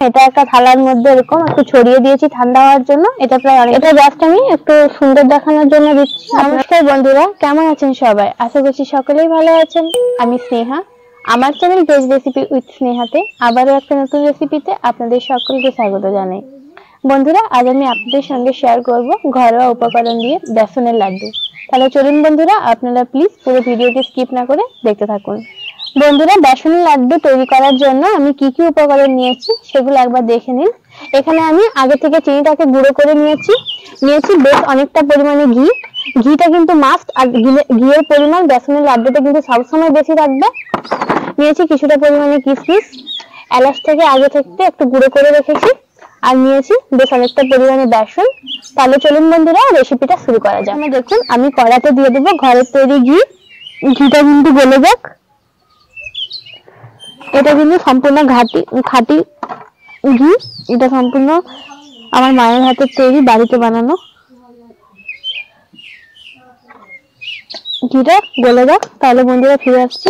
এটা একটা থালার মধ্যে এরকম একটু ছড়িয়ে দিয়েছি ঠান্ডা হওয়ার জন্য। এটা জাস্ট আমি একটু সুন্দর দেখানোর জন্য দিচ্ছি। নমস্কার বন্ধুরা, কেমন আছেন সবাই? আশা করছি সকলেই ভালো আছেন। আমি স্নেহা, আমার চ্যানেল ভেজ রেসিপি উইথ স্নেহাতে আবারও একটা নতুন রেসিপিতে আপনাদের সকলকে স্বাগত জানাই। বন্ধুরা, আজ আমি আপনাদের সঙ্গে শেয়ার করব ঘরোয়া উপকরণ দিয়ে বেসনের লাড্ডু। তাহলে চলুন বন্ধুরা, আপনারা প্লিজ পুরো ভিডিওটি স্কিপ না করে দেখতে থাকুন। বন্ধুরা, বেসনের লাড্ডু তৈরি করার জন্য আমি কি কি উপকরণ নিয়েছি সেগুলো একবার দেখে নিন। এখানে আমি আগে থেকে চিনিটাকে গুঁড়ো করে নিয়েছি বেশ অনেকটা পরিমাণে ঘি। ঘিটা কিন্তু মাস্ট, আর ঘিয়ের পরিমাণ বেসনের লাড্ডুতে কিন্তু সবসময় বেশি থাকবে। নিয়েছি কিছুটা পরিমাণে কিশমিশ, এলাচটাকে আগে থেকে একটু গুঁড়ো করে রেখেছি, আর নিয়েছি বেশ অনেকটা পরিমাণে বেসন। তাহলে চলুন বন্ধুরা, রেসিপিটা শুরু করা যাক। দেখুন, আমি কড়াতে দিয়ে দেবো ঘরের তৈরি ঘি। ঘিটা কিন্তু গলে যাক। এটা কিন্তু সম্পূর্ণ খাঁটি ঘি। এটা সম্পূর্ণ আমার মায়ের হাতের তৈরি, বাড়িতে বানানো। ঘিটা গলে যাক, তাহলে বন্ধুরা ফিরে আসছি।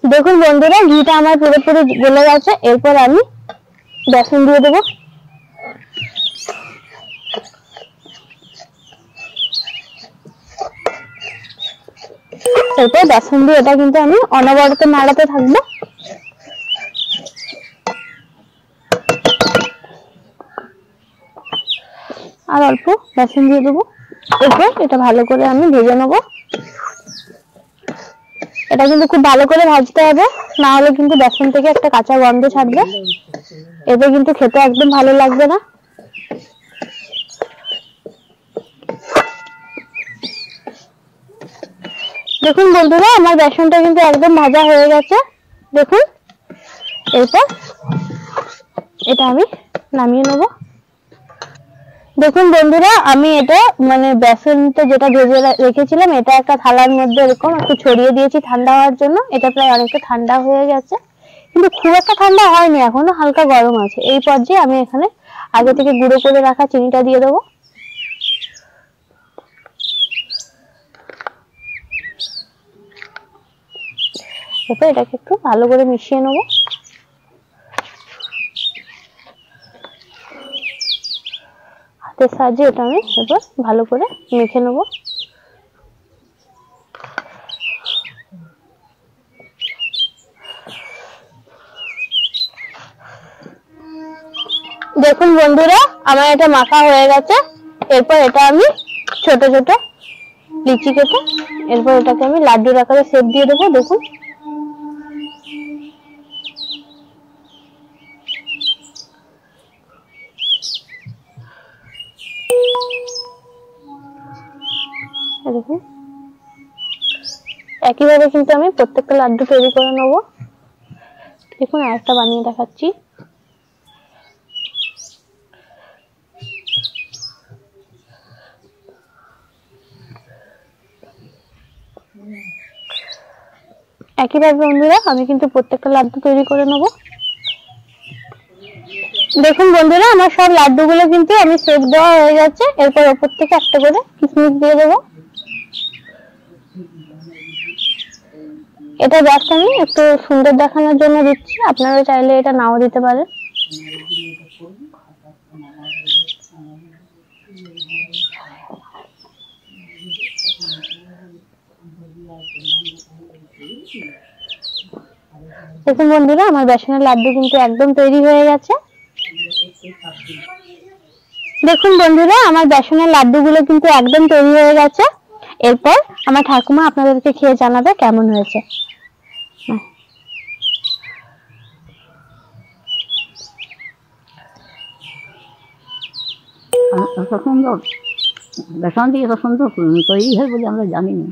দেখুন বন্ধুরা, ঘিটা আমার পুরোপুরি গলে গেছে। এরপর আমি বেসন দিয়ে দেবো। এরপর বেসন দিয়ে এটা কিন্তু আমি অনবরত নাড়াতে থাকবো। আর অল্প বেসন দিয়ে দেবো। এরপর এটা ভালো করে আমি ভেজে নেবো। এটা কিন্তু খুব ভালো করে ভাজতে হবে, না হলে কিন্তু বেসন থেকে একটা কাঁচা গন্ধ ছাড়বে। এতে কিন্তু খেতে একদম ভালো লাগবে না। দেখুন বন্ধুরা, আমার বেসনটা কিন্তু একদম ভাজা হয়ে গেছে। দেখুন, এরপর এটা আমি নামিয়ে নেব। দেখুন বন্ধুরা, আমি এটা বেসনটা যেটা ভেজে রেখেছিলাম, এটা একটা থালার মধ্যে এরকম একটু ছড়িয়ে দিয়েছি ঠান্ডা হওয়ার জন্য। এটা প্রায় অনেকটা ঠান্ডা হয়ে গেছে, কিন্তু খুব একটা ঠান্ডা হয়নি, এখনো হালকা গরম আছে। এই পর্যায়ে আমি এখানে আগে থেকে গুঁড়ো করে রাখা চিনিটা দিয়ে দেবো। এরপর এটাকে একটু ভালো করে মিশিয়ে নেব। হাতের সাহায্যে এটা আমি এবার ভালো করে মেখে নেব। দেখুন বন্ধুরা, আমার এটা মাখা হয়ে গেছে। এরপর এটা আমি ছোট ছোট লিচি কেটে এরপর এটাকে আমি লাড্ডুর আকারে শেপ দিয়ে দেবো। দেখুন, দেখুন একইভাবে কিন্তু আমি প্রত্যেকটা লাড্ডু তৈরি করে নেবো। দেখুন, আরেকটা বানিয়ে দেখাচ্ছি। একইভাবে বন্ধুরা, আমি কিন্তু প্রত্যেকটা লাড্ডু তৈরি করে নেব। দেখুন বন্ধুরা, আমার সব লাড্ডুগুলো কিন্তু আমি শেপ দেওয়া হয়ে গেছে। এরপর ওপর থেকে একটা করে কিশমিশ দিয়ে দেবো। এটা জাস্ট আমি একটু সুন্দর দেখানোর জন্য দিচ্ছি, আপনারা চাইলে এটা নাও দিতে পারেন। দেখুন বন্ধুরা, আমার বেসনের লাড্ডু কিন্তু একদম তৈরি হয়ে গেছে। দেখুন বন্ধুরা, আমার বেসনের লাড্ডুগুলো কিন্তু একদম তৈরি হয়ে গেছে। এরপর আমার ঠাকুমা আপনাদেরকে খেয়ে জানাবে কেমন হয়েছে। সুন্দর বেসন দিয়ে এত সুন্দর তৈরি হয় বলে আমরা জানি না,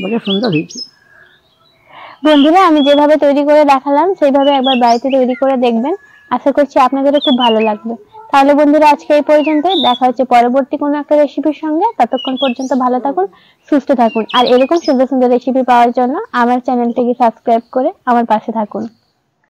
বলে সুন্দর হয়েছে। বন্ধুরা, আমি যেভাবে তৈরি করে দেখালাম সেইভাবে একবার বাড়িতে তৈরি করে দেখবেন। আশা করছি আপনাদেরও খুব ভালো লাগবে। তাহলে বন্ধুরা, আজকে এই পর্যন্তই। দেখা হচ্ছে পরবর্তী কোনো একটা রেসিপির সঙ্গে। ততক্ষণ পর্যন্ত ভালো থাকুন, সুস্থ থাকুন, আর এরকম সুন্দর সুন্দর রেসিপি পাওয়ার জন্য আমার চ্যানেলটিকে সাবস্ক্রাইব করে আমার পাশে থাকুন।